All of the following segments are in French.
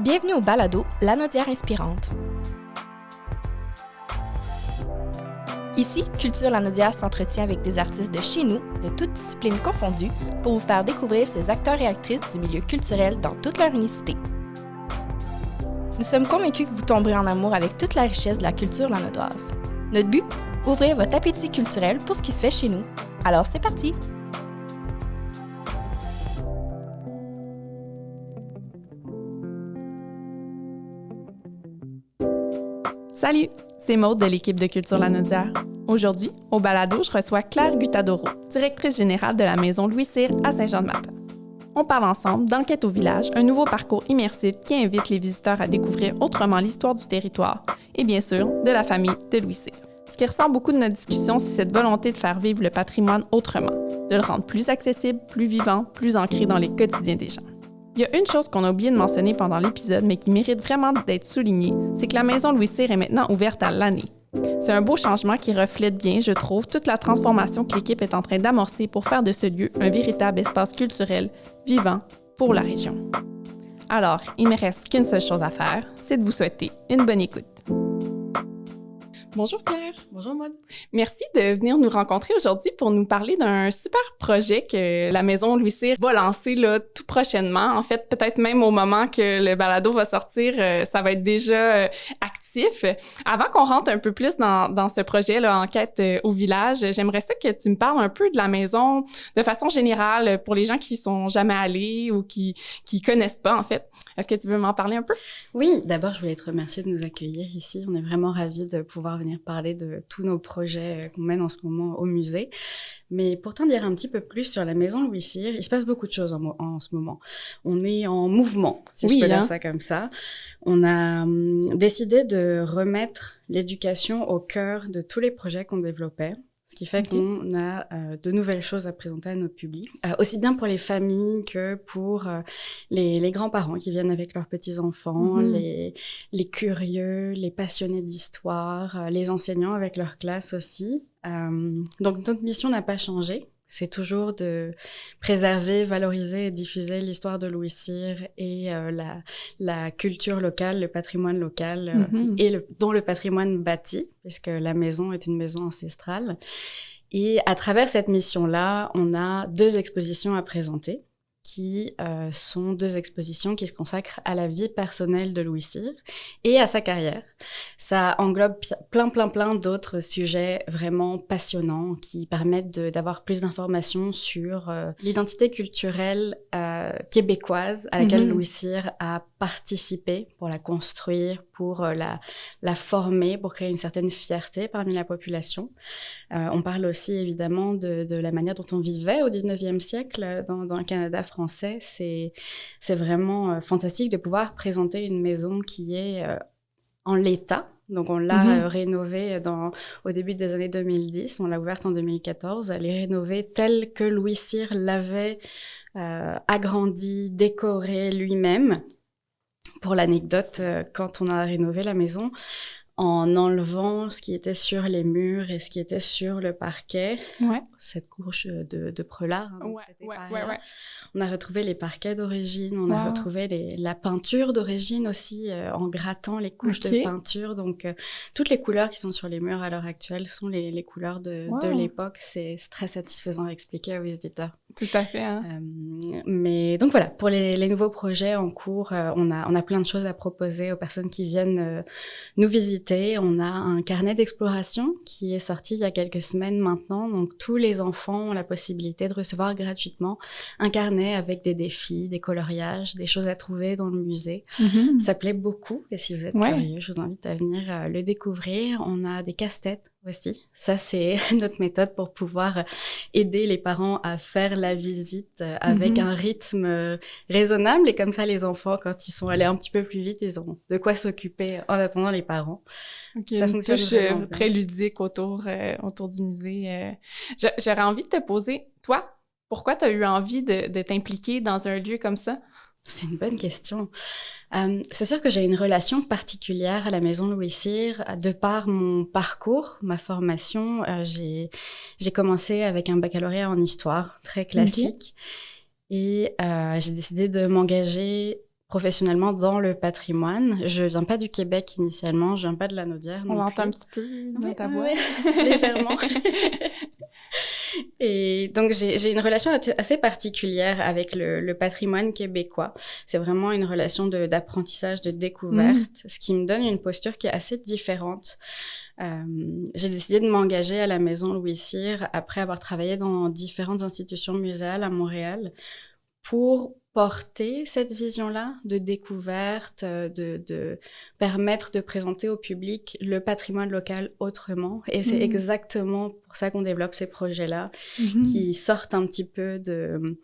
Bienvenue au balado Lanaudière inspirante. Ici, Culture Lanaudière s'entretient avec des artistes de chez nous, de toutes disciplines confondues, pour vous faire découvrir ces acteurs et actrices du milieu culturel dans toute leur unicité. Nous sommes convaincus que vous tomberez en amour avec toute la richesse de la culture lanaudoise. Notre but? Ouvrir votre appétit culturel pour ce qui se fait chez nous. Alors c'est parti! Salut, c'est Maude de l'équipe de Culture Lanaudière. Aujourd'hui, au balado, je reçois Claire Gutadoro, directrice générale de la Maison Louis Cyr à Saint-Jean-de-Matane. On parle ensemble d'Enquête au village, un nouveau parcours immersif qui invite les visiteurs à découvrir autrement l'histoire du territoire et bien sûr de la famille de Louis Cyr. Ce qui ressort beaucoup de notre discussion, c'est cette volonté de faire vivre le patrimoine autrement, de le rendre plus accessible, plus vivant, plus ancré dans les quotidiens des gens. Il y a une chose qu'on a oublié de mentionner pendant l'épisode, mais qui mérite vraiment d'être soulignée, c'est que la Maison Louis Cyr est maintenant ouverte à l'année. C'est un beau changement qui reflète bien, je trouve, toute la transformation que l'équipe est en train d'amorcer pour faire de ce lieu un véritable espace culturel vivant pour la région. Alors, il ne me reste qu'une seule chose à faire, c'est de vous souhaiter une bonne écoute. Bonjour Claire. Bonjour Maud. Merci de venir nous rencontrer aujourd'hui pour nous parler d'un super projet que la Maison Louis Cyr va lancer là, tout prochainement. En fait, peut-être même au moment que le balado va sortir, ça va être déjà actif. Avant qu'on rentre un peu plus dans ce projet, là, Enquête au village, j'aimerais ça que tu me parles un peu de la maison de façon générale pour les gens qui sont jamais allés ou qui connaissent pas en fait. Est-ce que tu veux m'en parler un peu? Oui, d'abord, je voulais te remercier de nous accueillir ici. On est vraiment ravis de pouvoir venir parler de tous nos projets qu'on mène en ce moment au musée. Mais pour t'en dire un petit peu plus sur la Maison Louis Cyr, il se passe beaucoup de choses en ce moment. On est en mouvement, si je peux dire ça comme ça. On a décidé de remettre l'éducation au cœur de tous les projets qu'on développait. Ce qui fait qu'on a de nouvelles choses à présenter à notre public, aussi bien pour les familles que pour les grands-parents qui viennent avec leurs petits-enfants, les curieux, les passionnés d'histoire, les enseignants avec leur classe aussi. Donc notre mission n'a pas changé. C'est toujours de préserver, valoriser et diffuser l'histoire de Louis Cyr et la culture locale, le patrimoine local dont le patrimoine bâti, puisque la maison est une maison ancestrale. Et à travers cette mission-là, on a 2 expositions à présenter qui sont 2 expositions qui se consacrent à la vie personnelle de Louis Cyr et à sa carrière. Ça englobe plein d'autres sujets vraiment passionnants qui permettent d'avoir plus d'informations sur l'identité culturelle québécoise à laquelle Louis Cyr a participé pour la construire, pour la former, pour créer une certaine fierté parmi la population. On parle aussi évidemment de la manière dont on vivait au 19e siècle dans le Canada français. C'est vraiment fantastique de pouvoir présenter une maison qui est en l'état. Donc, on l'a rénovée au début des années 2010. On l'a ouverte en 2014. Elle est rénovée telle que Louis Cyr l'avait agrandie, décorée lui-même. Pour l'anecdote, quand on a rénové la maison, en enlevant ce qui était sur les murs et ce qui était sur le parquet, cette couche de prelat, on a retrouvé les parquets d'origine, on a retrouvé la peinture d'origine aussi, en grattant les couches de peinture. Donc, toutes les couleurs qui sont sur les murs à l'heure actuelle sont les couleurs de l'époque. C'est très satisfaisant à expliquer aux visiteurs. Tout à fait. Hein? Mais donc voilà, pour les nouveaux projets en cours, on a plein de choses à proposer aux personnes qui viennent nous visiter. On a un carnet d'exploration qui est sorti il y a quelques semaines maintenant. Donc tous les enfants ont la possibilité de recevoir gratuitement un carnet avec des défis, des coloriages, des choses à trouver dans le musée. Ça plaît beaucoup et si vous êtes curieux, je vous invite à venir le découvrir. On a des casse-têtes aussi. Ça, c'est notre méthode pour pouvoir aider les parents à faire la visite avec un rythme raisonnable. Et comme ça, les enfants, quand ils sont allés un petit peu plus vite, ils ont de quoi s'occuper en attendant les parents. Ça fonctionne vraiment très ludique autour du musée. J'aurais envie de te poser, toi, pourquoi tu as eu envie de t'impliquer dans un lieu comme ça? C'est une bonne question. C'est sûr que j'ai une relation particulière à la Maison Louis Cyr. De par mon parcours, ma formation, j'ai commencé avec un baccalauréat en histoire, très classique. Et j'ai décidé de m'engager professionnellement dans le patrimoine. Je viens pas du Québec initialement, je viens pas de la Naudière. On l'entend un petit peu dans ta voix. Légèrement. Et donc, j'ai une relation assez particulière avec le patrimoine québécois. C'est vraiment une relation d'apprentissage, de découverte, ce qui me donne une posture qui est assez différente. J'ai décidé de m'engager à la Maison Louis Cyr après avoir travaillé dans différentes institutions muséales à Montréal pour porter cette vision-là de découverte, de permettre de présenter au public le patrimoine local autrement. Et c'est exactement pour ça qu'on développe ces projets-là, qui sortent un petit peu de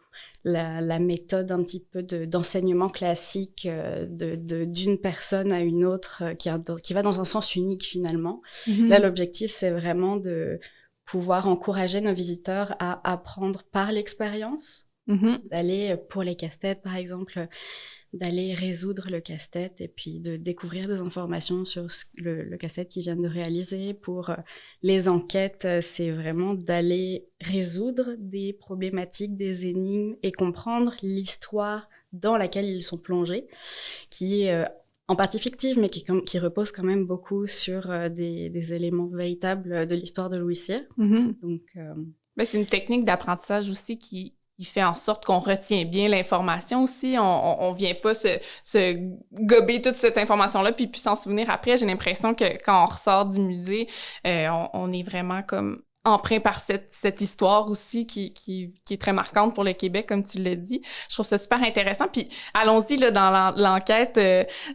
la méthode un petit peu d'enseignement classique d'une personne à une autre qui va dans un sens unique finalement. Là, l'objectif, c'est vraiment de pouvoir encourager nos visiteurs à apprendre par l'expérience, d'aller pour les casse-têtes, par exemple, d'aller résoudre le casse-tête et puis de découvrir des informations sur le casse-tête qu'ils viennent de réaliser. Pour les enquêtes, c'est vraiment d'aller résoudre des problématiques, des énigmes et comprendre l'histoire dans laquelle ils sont plongés, qui est en partie fictive, mais qui repose quand même beaucoup sur des éléments véritables de l'histoire de Louis Cyr. Donc, c'est une technique d'apprentissage aussi qui fait en sorte qu'on retient bien l'information aussi. On vient pas se gober toute cette information-là puis s'en souvenir après. J'ai l'impression que quand on ressort du musée, on est vraiment comme empreint par cette histoire aussi qui est très marquante pour le Québec, comme tu l'as dit. Je trouve ça super intéressant. Puis allons-y là, dans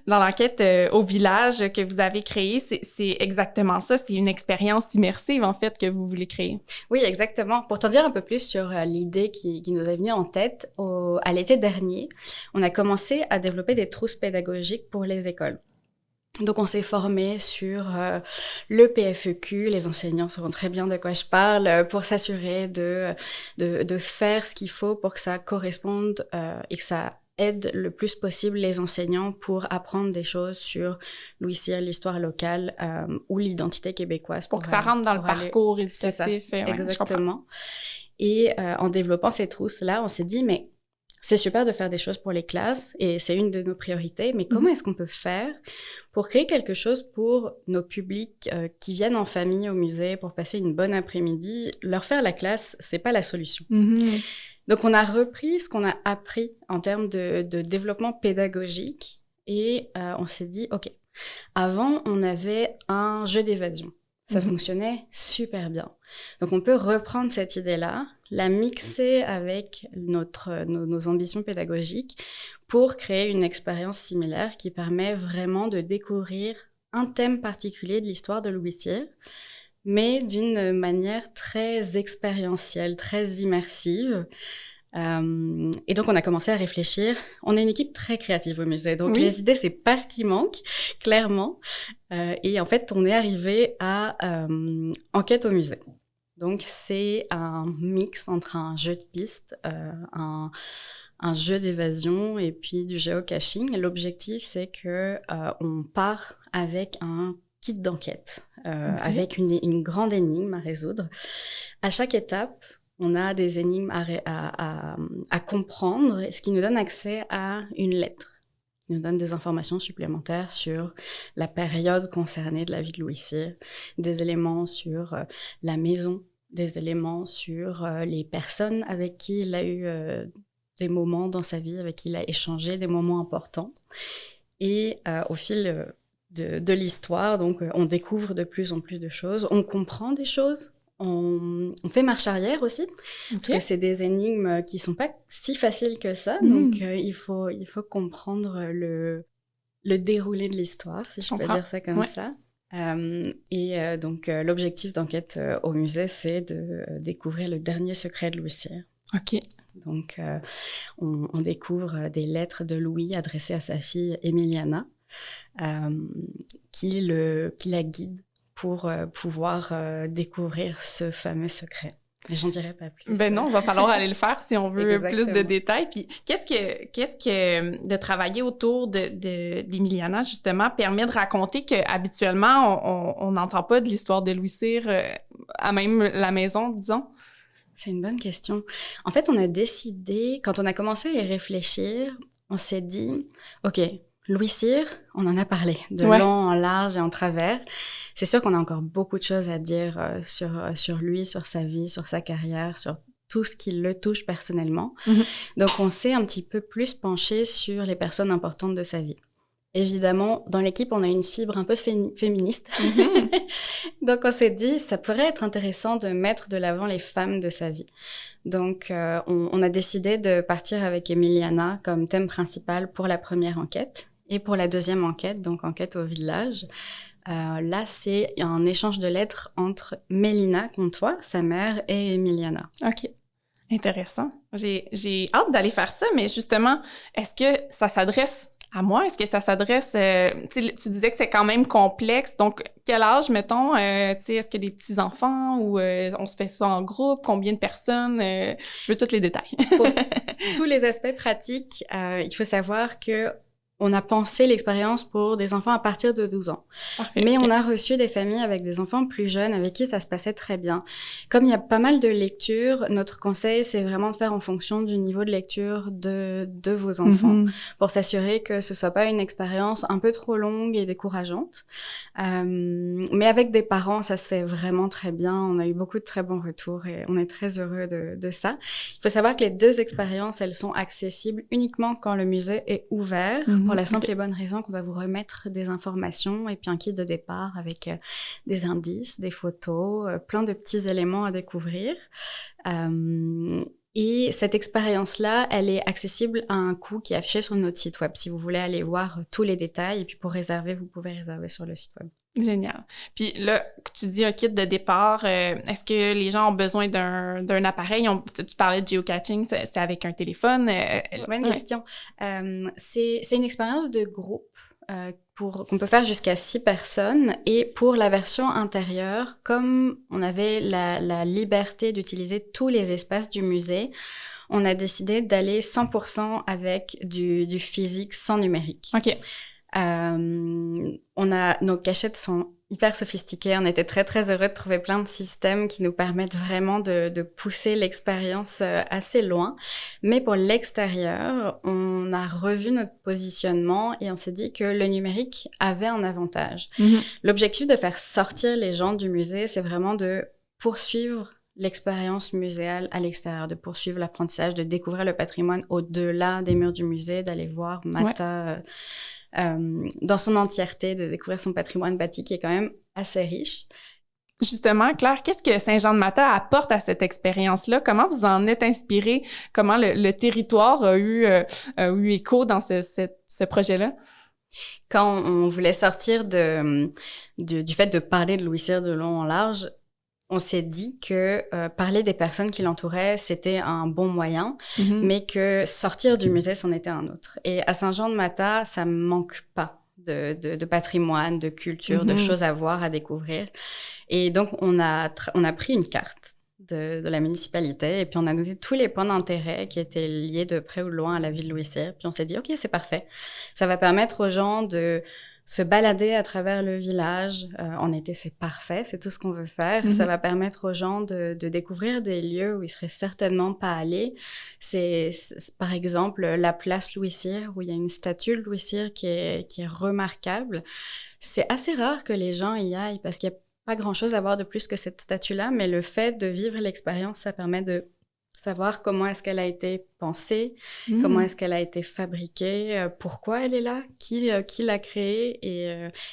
l'enquête au village que vous avez créé. C'est exactement ça. C'est une expérience immersive, en fait, que vous voulez créer. Oui, exactement. Pour t'en dire un peu plus sur l'idée qui nous est venue en tête, à l'été dernier, on a commencé à développer des trousses pédagogiques pour les écoles. Donc, on s'est formé sur le PFEQ, les enseignants sauront très bien de quoi je parle, pour s'assurer de faire ce qu'il faut pour que ça corresponde et que ça aide le plus possible les enseignants pour apprendre des choses sur Louis Cyr, l'histoire locale ou l'identité québécoise. Pour que ça rentre dans le parcours éducatif. Ouais, exactement. Et en développant ces trousses-là, on s'est dit, mais c'est super de faire des choses pour les classes et c'est une de nos priorités, mais comment est-ce qu'on peut faire pour créer quelque chose pour nos publics qui viennent en famille au musée pour passer une bonne après-midi? Leur faire la classe, c'est pas la solution. Donc, on a repris ce qu'on a appris en termes de développement pédagogique et on s'est dit, OK, avant, on avait un jeu d'évasion. Ça fonctionnait super bien. Donc, on peut reprendre cette idée-là, la mixer avec nos ambitions pédagogiques pour créer une expérience similaire qui permet vraiment de découvrir un thème particulier de l'histoire de Louis Cyr, mais d'une manière très expérientielle, très immersive. Et donc, on a commencé à réfléchir. On est une équipe très créative au musée, donc les idées, c'est pas ce qui manque, clairement. Et en fait, on est arrivé à Enquête au musée. Donc, c'est un mix entre un jeu de piste, un jeu d'évasion et puis du géocaching. L'objectif, c'est que on part avec un kit d'enquête, avec une grande énigme à résoudre. À chaque étape, on a des énigmes à comprendre, ce qui nous donne accès à une lettre. Il nous donne des informations supplémentaires sur la période concernée de la vie de Louis Cyr, des éléments sur la maison, des éléments sur les personnes avec qui il a eu des moments dans sa vie, avec qui il a échangé, des moments importants. Et au fil de l'histoire, donc on découvre de plus en plus de choses, on comprend des choses. On fait marche arrière aussi, parce que c'est des énigmes qui sont pas si faciles que ça, donc il faut comprendre le déroulé de l'histoire, si je peux dire ça comme ça. Donc l'objectif d'enquête au musée, c'est de découvrir le dernier secret de Louis Cyr. OK. Donc on découvre des lettres de Louis adressées à sa fille Emiliana, qui la guide pour pouvoir découvrir ce fameux secret. Mais j'en dirai pas plus. Ben non, il va falloir aller le faire si on veut plus de détails. Puis qu'est-ce que de travailler autour d'Emiliana, justement, permet de raconter qu'habituellement, on n'entend pas de l'histoire de Louis Cyr à même la maison, disons? C'est une bonne question. En fait, on a décidé, quand on a commencé à y réfléchir, on s'est dit, OK, Louis Cyr, on en a parlé de long, en large et en travers. C'est sûr qu'on a encore beaucoup de choses à dire sur lui, sur sa vie, sur sa carrière, sur tout ce qui le touche personnellement. Donc, on s'est un petit peu plus penché sur les personnes importantes de sa vie. Évidemment, dans l'équipe, on a une fibre un peu féministe. Donc, on s'est dit, ça pourrait être intéressant de mettre de l'avant les femmes de sa vie. Donc, on a décidé de partir avec Emiliana comme thème principal pour la première enquête. Et pour la deuxième enquête, donc enquête au village, là, c'est un échange de lettres entre Mélina Comtois, sa mère, et Emiliana. OK. Intéressant. J'ai hâte d'aller faire ça, mais justement, est-ce que ça s'adresse à moi? Est-ce que ça s'adresse... tu disais que c'est quand même complexe, donc quel âge, mettons? Est-ce qu'il y a des petits-enfants ou on se fait ça en groupe? Combien de personnes? Je veux tous les détails. Pour tous les aspects pratiques, il faut savoir que on a pensé l'expérience pour des enfants à partir de 12 ans. Parfait, mais okay. On a reçu des familles avec des enfants plus jeunes avec qui ça se passait très bien. Comme il y a pas mal de lectures, notre conseil, c'est vraiment de faire en fonction du niveau de lecture de vos enfants pour s'assurer que ce soit pas une expérience un peu trop longue et décourageante. Mais avec des parents, ça se fait vraiment très bien. On a eu beaucoup de très bons retours et on est très heureux de ça. Il faut savoir que les deux expériences, elles sont accessibles uniquement quand le musée est ouvert. Pour la simple et bonne raison qu'on va vous remettre des informations et puis un kit de départ avec des indices, des photos, plein de petits éléments à découvrir. Et cette expérience-là, elle est accessible à un coût qui est affiché sur notre site web. Si vous voulez aller voir tous les détails, et puis pour réserver, vous pouvez réserver sur le site web. Génial. Puis là, tu dis un kit de départ, est-ce que les gens ont besoin d'un appareil? Tu parlais de geocaching, c'est avec un téléphone? Bonne question. C'est une expérience de groupe qu'on peut faire jusqu'à 6 personnes. Et pour la version intérieure, comme on avait la liberté d'utiliser tous les espaces du musée, on a décidé d'aller 100% avec du physique sans numérique. OK. Nos cachettes sont hyper sophistiquées. On était très, très heureux de trouver plein de systèmes qui nous permettent vraiment de pousser l'expérience assez loin. Mais pour l'extérieur, on a revu notre positionnement et on s'est dit que le numérique avait un avantage. L'objectif de faire sortir les gens du musée, c'est vraiment de poursuivre l'expérience muséale à l'extérieur, de poursuivre l'apprentissage, de découvrir le patrimoine au-delà des murs du musée, d'aller voir Mata... dans son entièreté, de découvrir son patrimoine bâti qui est quand même assez riche. Justement, Claire, qu'est-ce que Saint-Jean-de-Mata apporte à cette expérience-là? Comment vous en êtes inspiré? Comment le territoire a eu écho dans ce projet-là? Quand on voulait sortir du fait de parler de Louis Cyr de long en large, on s'est dit que parler des personnes qui l'entouraient, c'était un bon moyen, mais que sortir du musée, c'en était un autre. Et à Saint-Jean-de-Mata, ça ne manque pas de patrimoine, de culture, de choses à voir, à découvrir. Et donc, on a pris une carte de la municipalité et puis on a noté tous les points d'intérêt qui étaient liés de près ou de loin à la ville de Louis Cyr. Puis on s'est dit, OK, c'est parfait. Ça va permettre aux gens de se balader à travers le village. En été, c'est parfait, c'est tout ce qu'on veut faire. Ça va permettre aux gens de découvrir des lieux où ils seraient certainement pas allés. C'est par exemple la place Louis Cyr, où il y a une statue de Louis Cyr qui est remarquable. C'est assez rare que les gens y aillent parce qu'il n'y a pas grand-chose à voir de plus que cette statue-là, mais le fait de vivre l'expérience, ça permet de savoir comment est-ce qu'elle a été pensée, comment est-ce qu'elle a été fabriquée, pourquoi elle est là, qui l'a créée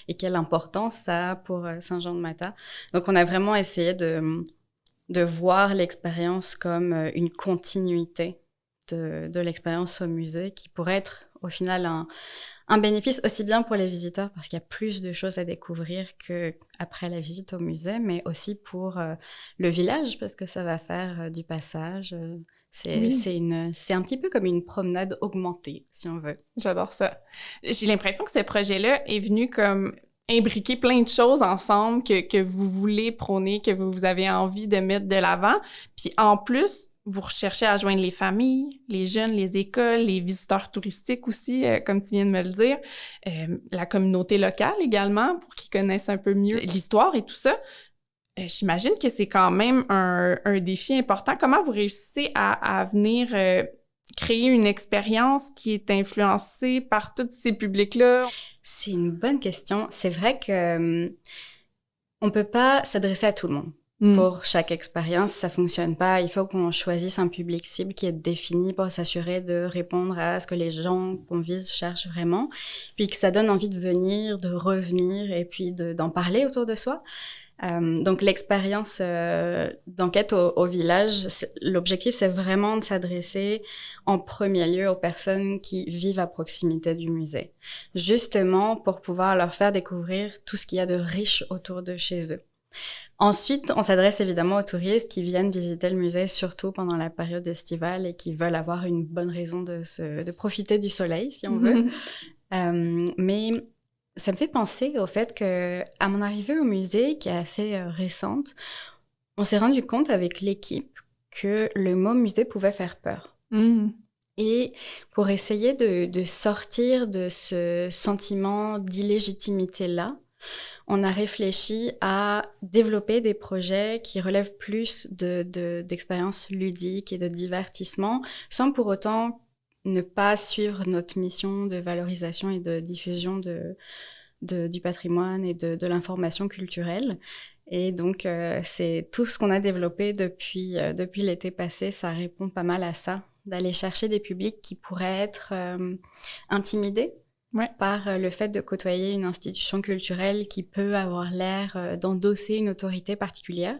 et quelle importance ça a pour Saint-Jean-de-Mata. Donc, on a vraiment essayé de voir l'expérience comme une continuité de l'expérience au musée qui pourrait être au final un bénéfice aussi bien pour les visiteurs parce qu'il y a plus de choses à découvrir qu'après la visite au musée, mais aussi pour le village parce que ça va faire du passage. C'est un petit peu comme une promenade augmentée, si on veut. J'adore ça. J'ai l'impression que ce projet-là est venu comme imbriquer plein de choses ensemble que vous voulez prôner, que vous avez envie de mettre de l'avant. Puis en plus, vous recherchez à joindre les familles, les jeunes, les écoles, les visiteurs touristiques aussi, comme tu viens de me le dire, la communauté locale également, pour qu'ils connaissent un peu mieux l'histoire et tout ça. J'imagine que c'est quand même un défi important. Comment vous réussissez à venir créer une expérience qui est influencée par tous ces publics-là? C'est une bonne question. C'est vrai que on peut pas s'adresser à tout le monde. Pour chaque expérience, ça fonctionne pas. Il faut qu'on choisisse un public cible qui est défini pour s'assurer de répondre à ce que les gens qu'on vise cherchent vraiment, puis que ça donne envie de venir, de revenir et puis d'en parler autour de soi. Donc l'expérience d'enquête au village, l'objectif c'est vraiment de s'adresser en premier lieu aux personnes qui vivent à proximité du musée, justement pour pouvoir leur faire découvrir tout ce qu'il y a de riche autour de chez eux. Ensuite, on s'adresse évidemment aux touristes qui viennent visiter le musée, surtout pendant la période estivale et qui veulent avoir une bonne raison de profiter du soleil, si on veut. Mais ça me fait penser au fait que, à mon arrivée au musée, qui est assez récente, on s'est rendu compte avec l'équipe que le mot musée pouvait faire peur. Et pour essayer de sortir de ce sentiment d'illégitimité-là, on a réfléchi à développer des projets qui relèvent plus d'expériences ludiques et de divertissement, sans pour autant ne pas suivre notre mission de valorisation et de diffusion du patrimoine et de l'information culturelle. Et donc, c'est tout ce qu'on a développé depuis l'été passé, ça répond pas mal à ça, d'aller chercher des publics qui pourraient être intimidés par le fait de côtoyer une institution culturelle qui peut avoir l'air d'endosser une autorité particulière.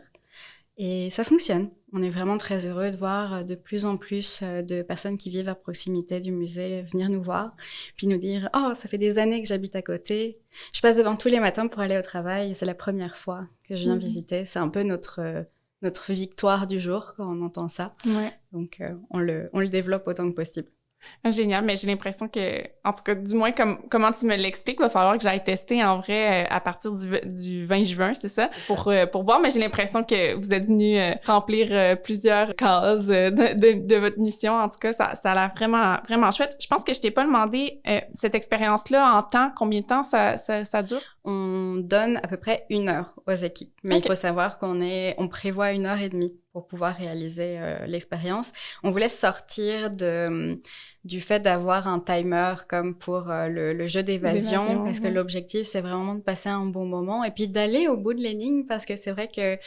Et ça fonctionne. On est vraiment très heureux de voir de plus en plus de personnes qui vivent à proximité du musée venir nous voir, puis nous dire « Oh, ça fait des années que j'habite à côté. Je passe devant tous les matins pour aller au travail. C'est la première fois que je viens visiter. » C'est un peu notre victoire du jour quand on entend ça. Donc, on le développe autant que possible. Génial, mais j'ai l'impression que, en tout cas, du moins, comment tu me l'expliques, il va falloir que j'aille tester en vrai à partir du 20 juin, c'est ça? Pour voir, mais j'ai l'impression que vous êtes venu remplir plusieurs cases de votre mission. En tout cas, ça a l'air vraiment, vraiment chouette. Je pense que je t'ai pas demandé cette expérience-là en temps, combien de temps ça dure? On donne à peu près 1 heure aux équipes, mais il faut savoir on prévoit 1h30 pour pouvoir réaliser l'expérience. On voulait sortir du fait d'avoir un timer comme pour le jeu d'évasion, parce que l'objectif, c'est vraiment de passer un bon moment et puis d'aller au bout de l'énigme, parce que c'est vrai que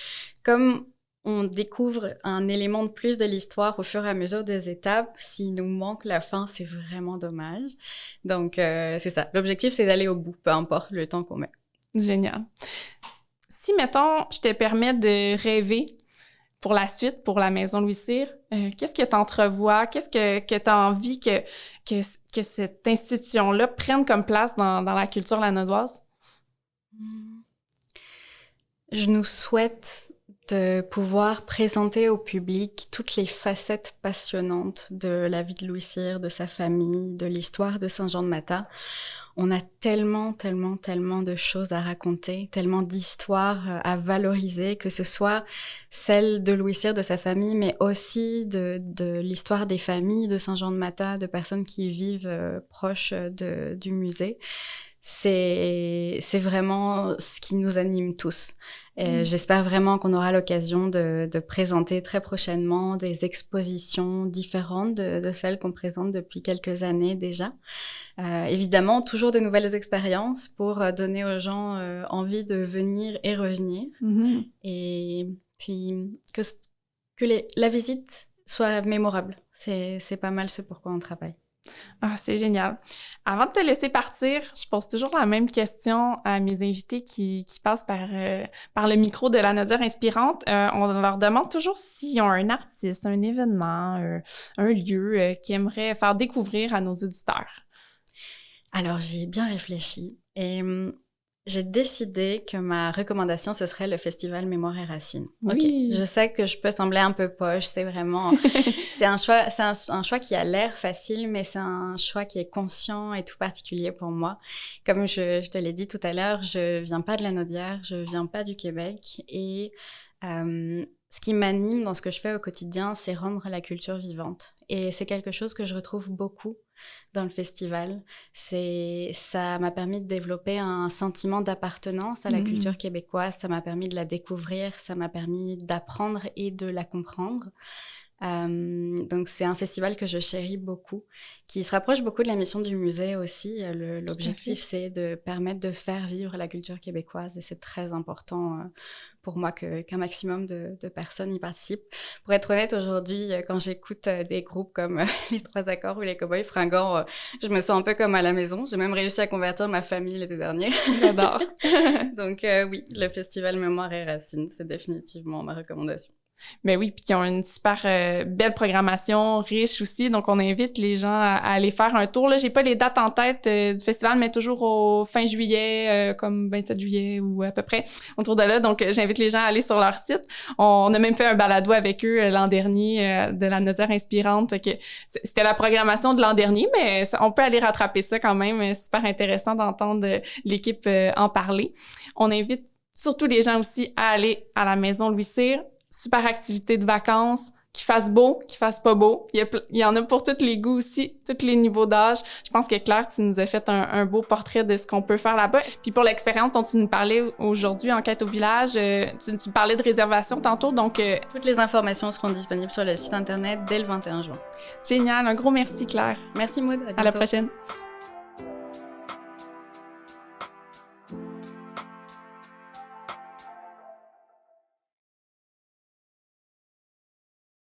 comme on découvre un élément de plus de l'histoire au fur et à mesure des étapes, s'il nous manque la fin, c'est vraiment dommage. Donc, c'est ça. L'objectif, c'est d'aller au bout, peu importe le temps qu'on met. Génial. Si, mettons, je te permets de rêver pour la suite, pour la Maison Louis Cyr, qu'est-ce que tu entrevois? Qu'est-ce que tu as envie que cette institution-là prenne comme place dans la culture lanaudoise? Je nous souhaite de pouvoir présenter au public toutes les facettes passionnantes de la vie de Louis Cyr, de sa famille, de l'histoire de Saint-Jean-de-Matha. On a tellement de choses à raconter, tellement d'histoires à valoriser, que ce soit celle de Louis Cyr, de sa famille, mais aussi de l'histoire des familles de Saint-Jean-de-Matha, de personnes qui vivent proches du musée. C'est vraiment ce qui nous anime tous. J'espère vraiment qu'on aura l'occasion de présenter très prochainement des expositions différentes de celles qu'on présente depuis quelques années déjà. Évidemment, toujours de nouvelles expériences pour donner aux gens envie de venir et revenir. Et puis que la visite soit mémorable. C'est pas mal ce pourquoi on travaille. Ah, c'est génial. Avant de te laisser partir, je pose toujours la même question à mes invités qui passent par le micro de la Lanaudière inspirante. On leur demande toujours s'ils ont un artiste, un événement, un lieu qu'ils aimeraient faire découvrir à nos auditeurs. Alors, j'y ai bien réfléchi et j'ai décidé que ma recommandation, ce serait le Festival Mémoire et Racines. Oui. Ok, je sais que je peux sembler un peu poche, c'est vraiment... c'est un choix qui a l'air facile, mais c'est un choix qui est conscient et tout particulier pour moi. Comme je te l'ai dit tout à l'heure, je viens pas de la Lanaudière, je viens pas du Québec et... ce qui m'anime dans ce que je fais au quotidien, c'est rendre la culture vivante. Et c'est quelque chose que je retrouve beaucoup dans le festival. Ça m'a permis de développer un sentiment d'appartenance à la culture québécoise, ça m'a permis de la découvrir, ça m'a permis d'apprendre et de la comprendre. Donc, c'est un festival que je chéris beaucoup, qui se rapproche beaucoup de la mission du musée aussi. L'objectif, c'est de permettre de faire vivre la culture québécoise et c'est très important pour moi qu'un maximum de personnes y participent. Pour être honnête, aujourd'hui, quand j'écoute des groupes comme les Trois Accords ou les Cowboys Fringants, je me sens un peu comme à la maison. J'ai même réussi à convertir ma famille l'été dernier. J'adore. Donc oui, le festival Mémoire et Racines, c'est définitivement ma recommandation. Mais oui, puis qui ont une super belle programmation, riche aussi. Donc, on invite les gens à aller faire un tour. Là, j'ai pas les dates en tête du festival, mais toujours au fin juillet, comme 27 juillet ou à peu près, autour de là. Donc, j'invite les gens à aller sur leur site. On a même fait un balado avec eux l'an dernier de la Nodière inspirante. Que c'était la programmation de l'an dernier, mais on peut aller rattraper ça quand même. C'est super intéressant d'entendre l'équipe en parler. On invite surtout les gens aussi à aller à la Maison Louis Cyr. Super activité de vacances, qu'il fasse beau, qu'il fasse pas beau. Il y en a pour tous les goûts aussi, tous les niveaux d'âge. Je pense que Claire, tu nous as fait un beau portrait de ce qu'on peut faire là-bas. Puis pour l'expérience dont tu nous parlais aujourd'hui, Enquête au village, tu parlais de réservation tantôt, donc... Toutes les informations seront disponibles sur le site Internet dès le 21 juin. Génial, un gros merci Claire. Merci Maud, à la prochaine.